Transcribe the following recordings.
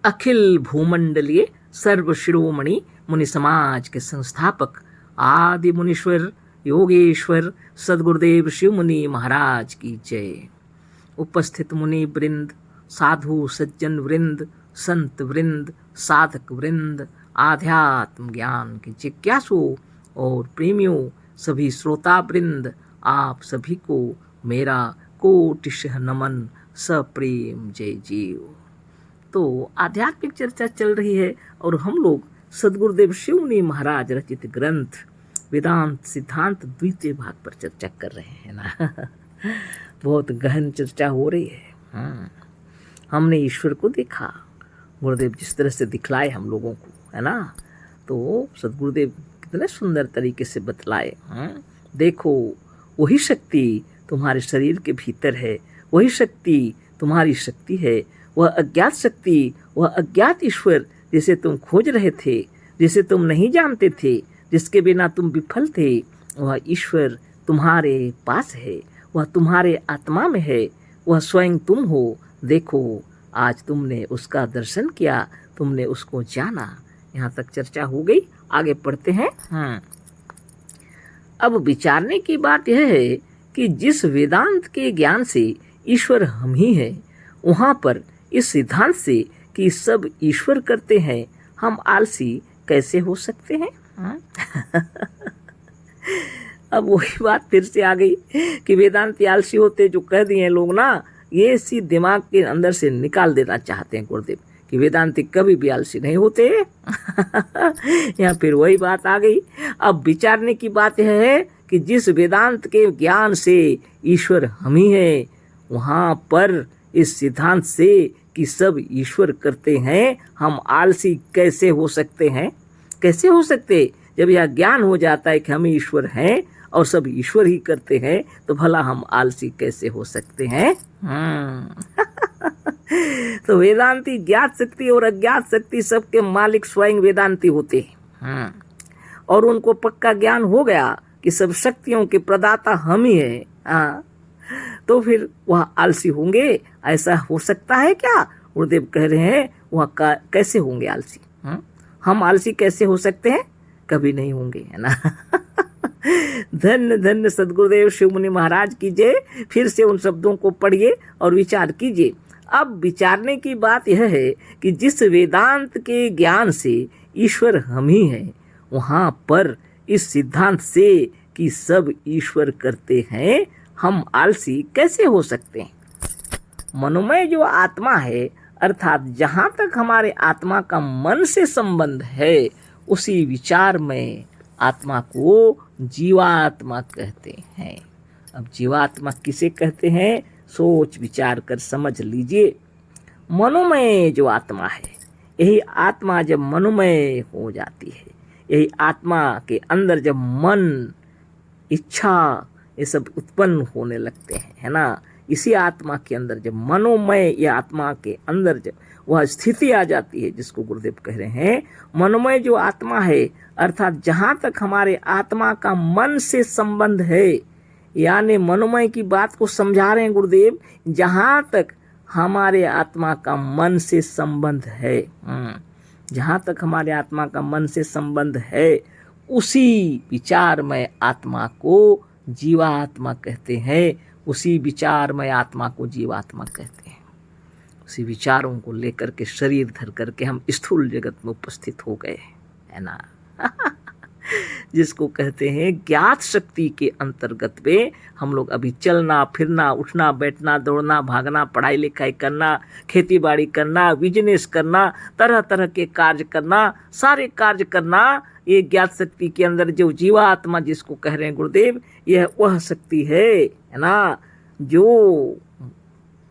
अखिल भूमंडलीय सर्व शिरोमणि मुनि समाज के संस्थापक आदि मुनीश्वर योगेश्वर सदगुरुदेव शिव मुनि महाराज की जय। उपस्थित मुनि वृंद, साधु सज्जन वृंद, संत वृंद, साधक वृंद, आध्यात्म ज्ञान के जिज्ञासु और प्रेमियों, सभी श्रोता वृंद, आप सभी को मेरा कोटिशः नमन, सप्रेम जय जीव। तो आध्यात्मिक चर्चा चल रही है और हम लोग सदगुरुदेव शिव मुनि महाराज रचित ग्रंथ वेदांत सिद्धांत द्वितीय भाग पर चर्चा कर रहे हैं ना। बहुत गहन चर्चा हो रही है। हमने ईश्वर को देखा, गुरुदेव जिस तरह से दिखलाए हम लोगों को, है ना। तो सदगुरुदेव कितने सुंदर तरीके से बतलाए। देखो, वही शक्ति तुम्हारे शरीर के भीतर है, वही शक्ति तुम्हारी शक्ति है। वह अज्ञात शक्ति, वह अज्ञात ईश्वर जिसे तुम खोज रहे थे, जिसे तुम नहीं जानते थे, जिसके बिना तुम विफल थे, वह ईश्वर तुम्हारे पास है, वह तुम्हारे आत्मा में है, वह स्वयं तुम हो। देखो, आज तुमने उसका दर्शन किया, तुमने उसको जाना। यहाँ तक चर्चा हो गई, आगे पढ़ते हैं। अब विचारने की बात यह है कि जिस वेदांत के ज्ञान से ईश्वर हम ही है, वहाँ पर इस सिद्धांत से कि सब ईश्वर करते हैं, हम आलसी कैसे हो सकते हैं। अब वही बात फिर से आ गई कि वेदांती आलसी होते, जो कह दिए लोग ना, ये सी दिमाग के अंदर से निकाल देना चाहते हैं गुरुदेव कि वेदांती कभी भी आलसी नहीं होते। यहाँ फिर वही बात आ गई। अब विचारने की बात यह है कि जिस वेदांत के ज्ञान से ईश्वर हम ही है, वहाँ पर इस सिद्धांत से कि सब ईश्वर करते हैं, हम आलसी कैसे हो सकते हैं। कैसे हो सकते? जब यह ज्ञान हो जाता है कि हम ईश्वर हैं और सब ईश्वर ही करते हैं, तो भला हम आलसी कैसे हो सकते हैं। तो वेदांती ज्ञात शक्ति और अज्ञात शक्ति सबके मालिक स्वयं वेदांती होते हैं। और उनको पक्का ज्ञान हो गया कि सब शक्तियों के प्रदाता हम ही हैं। तो फिर वह आलसी होंगे, ऐसा हो सकता है क्या? गुरुदेव कह रहे हैं वह कैसे होंगे आलसी। हम आलसी कैसे हो सकते हैं? कभी नहीं होंगे, है ना। धन्य धन्य सदगुरुदेव शिव मुनि महाराज की जय। फिर से उन शब्दों को पढ़िए और विचार कीजिए। अब विचारने की बात यह है कि जिस वेदांत के ज्ञान से ईश्वर हम ही हैं, वहाँ पर इस सिद्धांत से कि सब ईश्वर करते हैं, हम आलसी कैसे हो सकते हैं। मनोमय जो आत्मा है, अर्थात जहाँ तक हमारे आत्मा का मन से संबंध है, उसी विचार में आत्मा को जीवात्मा कहते हैं। अब जीवात्मा किसे कहते हैं, सोच विचार कर समझ लीजिए। मनोमय जो आत्मा है, यही आत्मा जब मनोमय हो जाती है, यही आत्मा के अंदर जब मन, इच्छा, ये सब उत्पन्न होने लगते हैं, है ना। इसी आत्मा के अंदर जब मनोमय, ये आत्मा के अंदर जब वह स्थिति आ जाती है, जिसको गुरुदेव कह रहे हैं मनोमय जो आत्मा है, अर्थात जहाँ तक हमारे आत्मा का मन से संबंध है, यानी मनोमय की बात को समझा रहे हैं गुरुदेव, जहाँ तक हमारे आत्मा का मन से संबंध है, जहाँ तक हमारे आत्मा का मन से संबंध है, उसी विचारमय आत्मा को जीवात्मा कहते हैं। उसी विचारमय आत्मा को जीवात्मा कहते हैं। उसी विचारों को लेकर के शरीर धर करके हम स्थूल जगत में उपस्थित हो गए, है ना। जिसको कहते हैं ज्ञात शक्ति के अंतर्गत में हम लोग अभी चलना फिरना, उठना बैठना, दौड़ना भागना, पढ़ाई लिखाई करना, खेती बाड़ी करना, बिजनेस करना, तरह तरह के कार्य करना, सारे कार्य करना, ये ज्ञात शक्ति के अंदर जो जीवात्मा जिसको कह रहे हैं गुरुदेव, यह वह शक्ति है ना। जो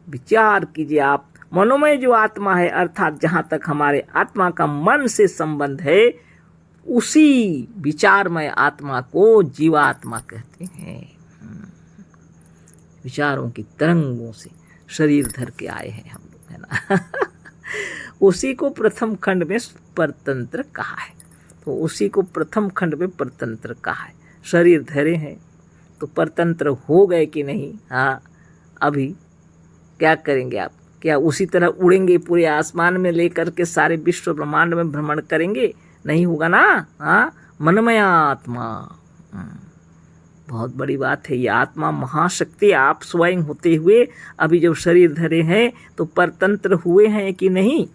विचार कीजिए आप, मनोमय जो आत्मा है, अर्थात जहाँ तक हमारे आत्मा का मन से संबंध है, उसी विचारमय आत्मा को जीवात्मा कहते हैं। विचारों की तरंगों से शरीर धर के आए हैं हम लोग, है ना। उसी को प्रथम खंड में परतंत्र कहा है। तो उसी को प्रथम खंड में परतंत्र कहा है। शरीर धरे हैं तो परतंत्र हो गए कि नहीं। हाँ, अभी क्या करेंगे आप, क्या उसी तरह उड़ेंगे, पूरे आसमान में लेकर के सारे विश्व ब्रह्मांड में भ्रमण करेंगे? नहीं होगा ना। हाँ, मनमय आत्मा, बहुत बड़ी बात है ये। आत्मा महाशक्ति आप स्वयं होते हुए अभी जब शरीर धरे हैं तो परतंत्र हुए हैं कि नहीं?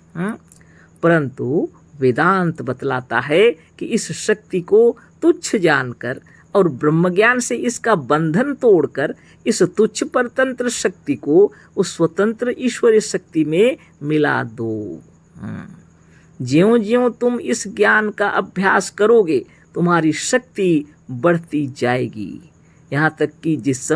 परंतु वेदांत बतलाता है कि इस शक्ति को तुच्छ जानकर और ब्रह्मज्ञान से इसका बंधन तोड़कर इस तुच्छ परतंत्र शक्ति को उस स्वतंत्र ईश्वरीय शक्ति में मिला दो। ज्यों ज्यों तुम इस ज्ञान का अभ्यास करोगे तुम्हारी शक्ति बढ़ती जाएगी, यहाँ तक कि जिस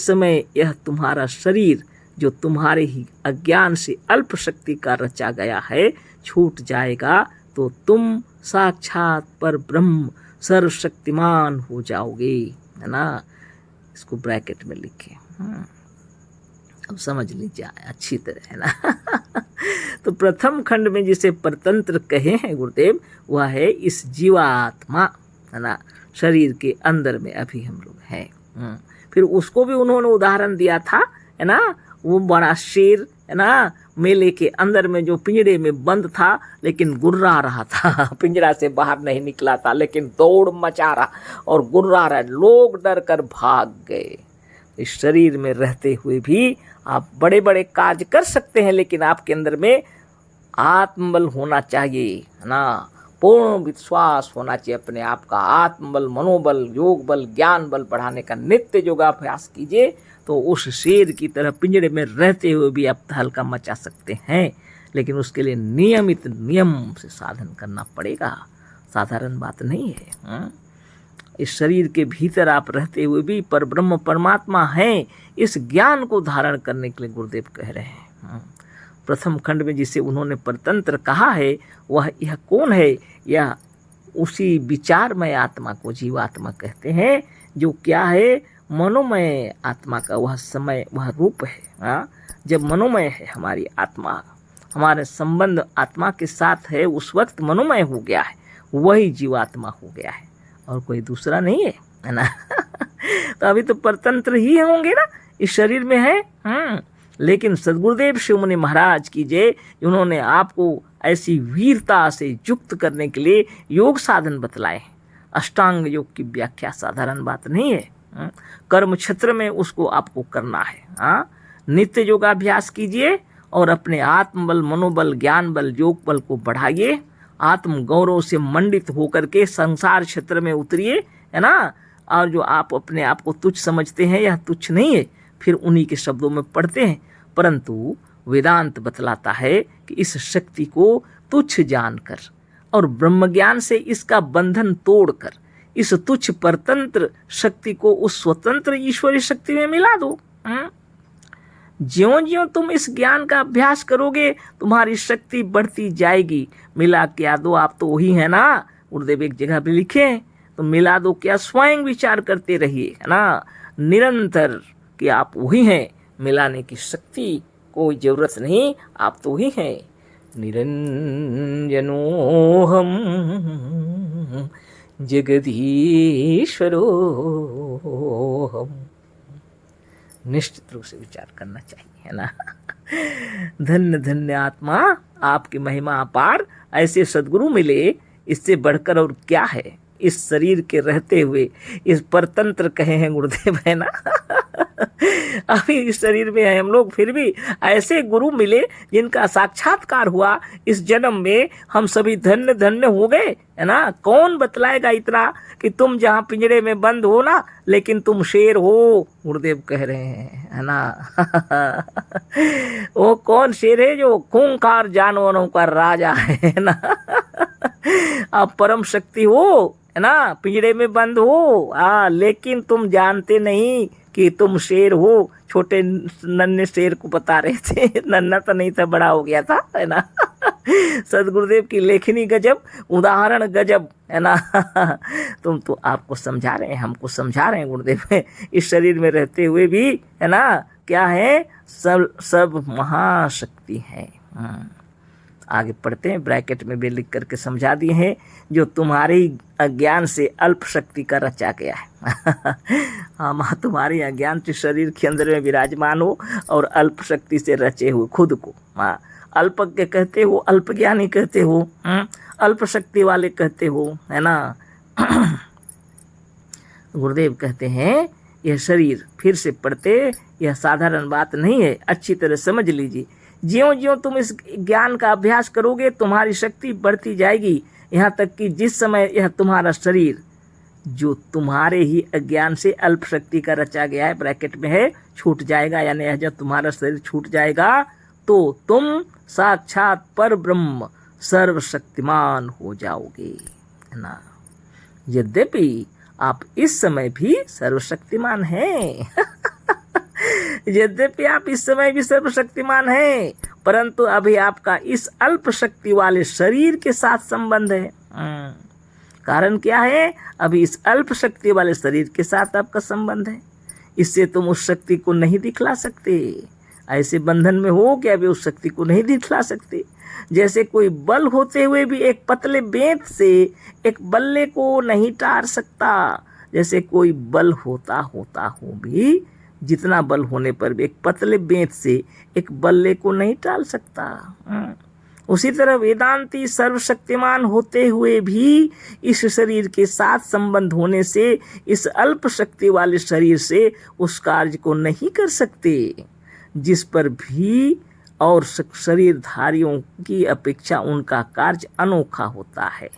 समय यह तुम्हारा शरीर जो तुम्हारे ही अज्ञान से अल्प शक्ति का रचा गया है छूट जाएगा तो तुम साक्षात पर ब्रह्म सर्वशक्तिमान हो जाओगे, है ना। इसको ब्रैकेट में लिखे, अब समझ लीजिए अच्छी तरह, है ना। तो प्रथम खंड में जिसे परतंत्र कहे हैं गुरुदेव वह है इस जीवात्मा, है ना, शरीर के अंदर में अभी हम लोग हैं। फिर उसको भी उन्होंने उदाहरण दिया था, है ना, वो बड़ा शेर, है ना, मेले के अंदर में जो पिंजरे में बंद था लेकिन गुर्रा रहा था, पिंजरा से बाहर नहीं निकला था लेकिन दौड़ मचा रहा और गुर्रा रहा, लोग डर कर भाग गए। इस शरीर में रहते हुए भी आप बड़े बड़े कार्य कर सकते हैं लेकिन आपके अंदर में आत्मबल होना चाहिए, है ना, पूर्ण विश्वास होना चाहिए अपने आप का। आत्मबल, मनोबल, योग बल, ज्ञान बल बढ़ाने का नित्य योगाभ्यास कीजिए तो उस शेर की तरह पिंजरे में रहते हुए भी आप हल्का मचा सकते हैं, लेकिन उसके लिए नियमित नियम से साधन करना पड़ेगा, साधारण बात नहीं है। इस शरीर के भीतर आप रहते हुए भी परब्रह्म परमात्मा हैं, इस ज्ञान को धारण करने के लिए गुरुदेव कह रहे हैं। प्रथम खंड में जिसे उन्होंने परतंत्र कहा है वह यह कौन है? यह उसी विचारमय आत्मा को जीवात्मा कहते हैं, जो क्या है, मनोमय आत्मा का वह समय, वह रूप है। जब मनोमय है हमारी आत्मा, हमारे संबंध आत्मा के साथ है, उस वक्त मनोमय हो गया है, वही जीवात्मा हो गया है और कोई दूसरा नहीं है ना। तो अभी तो परतंत्र ही होंगे ना, इस शरीर में है। लेकिन सद्गुरुदेव शिवमुनि महाराज की जय, उन्होंने आपको ऐसी वीरता से युक्त करने के लिए योग साधन बतलाए। अष्टांग योग की व्याख्या साधारण बात नहीं है, कर्म क्षेत्र में उसको आपको करना है। नित्य योगाभ्यास कीजिए और अपने आत्मबल, मनोबल, ज्ञान बल, योग बल को बढ़ाइए। आत्म गौरव से मंडित होकर के संसार क्षेत्र में उतरिए, है ना। और जो आप अपने आप को तुच्छ समझते हैं यह तुच्छ नहीं है, फिर उन्हीं के शब्दों में पढ़ते हैं। परंतु वेदांत बतलाता है कि इस शक्ति को तुच्छ जानकर और ब्रह्मज्ञान से इसका बंधन तोड़कर इस तुच्छ परतंत्र शक्ति को उस स्वतंत्र ईश्वरीय शक्ति में मिला दो। ज्यों ज्यों तुम इस ज्ञान का अभ्यास करोगे तुम्हारी शक्ति बढ़ती जाएगी। मिला क्या दो, आप तो वही है ना। गुरुदेव एक जगह पे लिखे हैं, तो मिला दो क्या, स्वयं विचार करते रहिए, है ना, निरंतर कि आप वही हैं। मिलाने की शक्ति कोई जरूरत नहीं, आप तो वही हैं। निरंजनोहम जगदीश्वरोहम, निश्चित रूप से विचार करना चाहिए, है ना। धन्य धन्य आत्मा, आपकी महिमा अपार, ऐसे सद्गुरु मिले, इससे बढ़कर और क्या है। इस शरीर के रहते हुए इस परतंत्र कहे हैं गुरुदेव, है ना। अभी इस शरीर में है हम लोग, फिर भी ऐसे गुरु मिले जिनका साक्षात्कार हुआ इस जन्म में, हम सभी धन्य धन्य हो गए, है ना। कौन बतलाएगा इतना कि तुम जहाँ पिंजरे में बंद हो ना, लेकिन तुम शेर हो, गुरुदेव कह रहे हैं, है ना। वो कौन शेर है? जो खूंखार जानवरों का राजा है ना। आप परम शक्ति हो, है ना, पिंजरे में बंद हो, लेकिन तुम जानते नहीं कि तुम शेर हो। छोटे नन्हे शेर को बता रहे थे, नन्हा तो नहीं था, बड़ा हो गया था, है ना। सदगुरुदेव की लेखनी गजब, उदाहरण गजब, है ना। तुम तो आपको समझा रहे हैं, हमको समझा रहे हैं गुरुदेव। इस शरीर में रहते हुए भी, है ना, क्या है, सब महाशक्ति है। आगे पढ़ते हैं, ब्रैकेट में भी लिख करके समझा दिए हैं, जो तुम्हारे अज्ञान से अल्प शक्ति का रचा गया है। हाँ माँ, तुम्हारे अज्ञान से शरीर के अंदर में विराजमान हो और अल्प शक्ति से रचे हुए खुद को माँ अल्पज्ञ कहते हो, अल्पज्ञानी कहते हो, अल्प शक्ति वाले कहते हो, है ना। गुरुदेव कहते हैं यह शरीर, फिर से पढ़ते, यह साधारण बात नहीं है, अच्छी तरह समझ लीजिए। ज्यों ज्यों तुम इस ज्ञान का अभ्यास करोगे तुम्हारी शक्ति बढ़ती जाएगी, यहाँ तक कि जिस समय यह तुम्हारा शरीर जो तुम्हारे ही अज्ञान से अल्प शक्ति का रचा गया है, ब्रैकेट में है, छूट जाएगा, यानी यह जब तुम्हारा शरीर छूट जाएगा तो तुम साक्षात पर ब्रह्म सर्वशक्तिमान हो जाओगे, है ना। यद्यपि आप इस समय भी सर्वशक्तिमान हैं। यद्यपि आप इस समय भी सर्वशक्तिमान हैं, परंतु अभी आपका इस अल्प शक्ति वाले शरीर के साथ संबंध है। कारण क्या है? अभी इस अल्प शक्ति वाले शरीर के साथ आपका संबंध है, इससे तुम उस शक्ति को नहीं दिखला सकते। ऐसे बंधन में हो कि अभी उस शक्ति को नहीं दिखला सकते। जैसे कोई बल होते हुए भी एक पतले बेंत से एक बल्ले को नहीं टार सकता, जैसे कोई बल होता हो भी जितना बल होने पर भी एक पतले बेंत से एक बल्ले को नहीं टाल सकता। उसी तरह वेदांती सर्वशक्तिमान होते हुए भी इस शरीर के साथ संबंध होने से इस अल्प शक्ति वाले शरीर से उस कार्य को नहीं कर सकते जिस पर भी और शरीरधारियों की अपेक्षा उनका कार्य अनोखा होता है।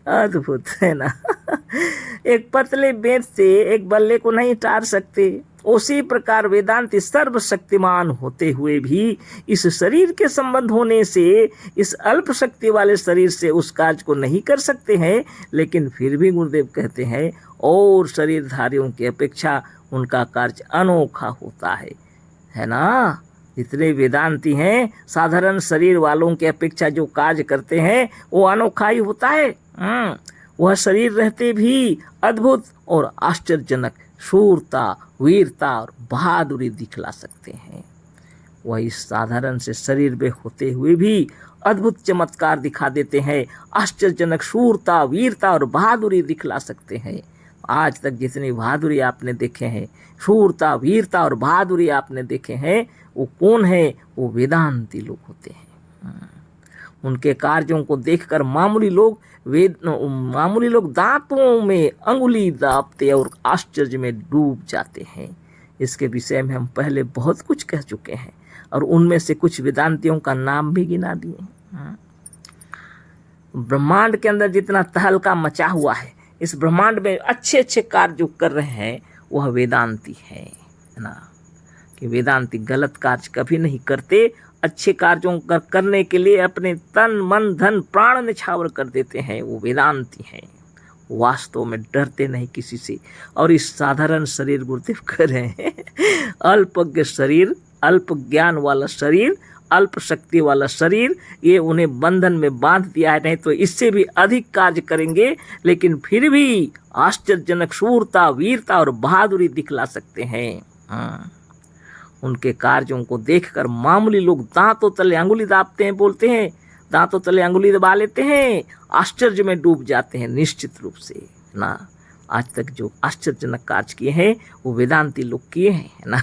अद्भुत है ना। एक पतले बेंत से एक बल्ले को नहीं टार सकते, उसी प्रकार वेदांती सर्वशक्तिमान होते हुए भी इस शरीर के संबंध होने से इस अल्प शक्ति वाले शरीर से उस कार्य को नहीं कर सकते हैं, लेकिन फिर भी गुरुदेव कहते हैं और शरीरधारियों की अपेक्षा उनका कार्य अनोखा होता है ना। जितने वेदांती हैं साधारण शरीर वालों की अपेक्षा जो कार्य करते हैं वो अनोखा ही होता है। वह शरीर रहते भी अद्भुत और आश्चर्यजनक शूरता, वीरता और बहादुरी दिखला सकते हैं। वह इस साधारण से शरीर में होते हुए भी अद्भुत चमत्कार दिखा देते हैं, आश्चर्यजनक शूरता, वीरता और बहादुरी दिखला सकते हैं। आज तक जितनी बहादुरी आपने देखे हैं, शूरता, वीरता और बहादुरी आपने देखे हैं, वो कौन है? वो वेदांती लोग होते हैं। उनके कार्यों को देखकर मामूली लोग दांतों में अंगुली दाबते और आश्चर्य में डूब जाते हैं। इसके विषय में हम पहले बहुत कुछ कह चुके हैं और उनमें से कुछ वेदांतियों का नाम भी गिना दिए। ब्रह्मांड के अंदर जितना तहलका मचा हुआ है, इस ब्रह्मांड में अच्छे अच्छे कार्य जो कर रहे हैं वह वेदांती है ना। कि वेदांती गलत कार्य कभी नहीं करते, अच्छे कार्यों करने के लिए अपने तन मन धन प्राण निछावर कर देते हैं, वो वेदांती हैं। वास्तव में डरते नहीं किसी से। और इस साधारण शरीर गुरुदेव कर रहे हैं, अल्पज्ञ शरीर, अल्प ज्ञान वाला शरीर, अल्प शक्ति वाला शरीर, ये उन्हें बंधन में बांध दिया है। नहीं तो इससे भी अधिक कार्य करेंगे, लेकिन फिर भी आश्चर्यजनक शूरता, वीरता और बहादुरी दिखला सकते हैं। उनके कार्यों को देखकर मामूली लोग दांतों तले अंगुली दाबते हैं, बोलते हैं, दांतों तले अंगुली दबा लेते हैं, आश्चर्य में डूब जाते हैं निश्चित रूप से ना। आज तक जो आश्चर्यजनक कार्य किए हैं वो वेदांती लोग किए हैं ना।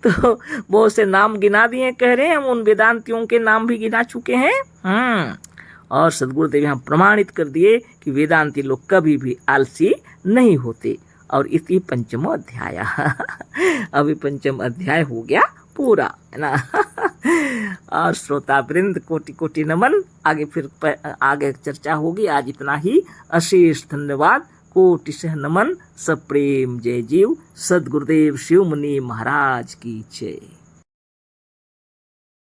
तो बहुत से नाम गिना दिए, कह रहे हैं हम उन वेदांतियों के नाम भी गिना चुके हैं। और सद्गुरुदेव यहाँ प्रमाणित कर दिए कि वेदांती लोग कभी भी आलसी नहीं होते। और इसी पंचमो अध्याय। अभी पंचम अध्याय हो गया पूरा, है ना। और श्रोता वृंद कोटि कोटि नमन। आगे फिर आगे चर्चा होगी। आज इतना ही। अशेष धन्यवाद, कोटिशः नमन। सप्रेम जय जीव। सद्गुरुदेव शिव मुनि महाराज की जय।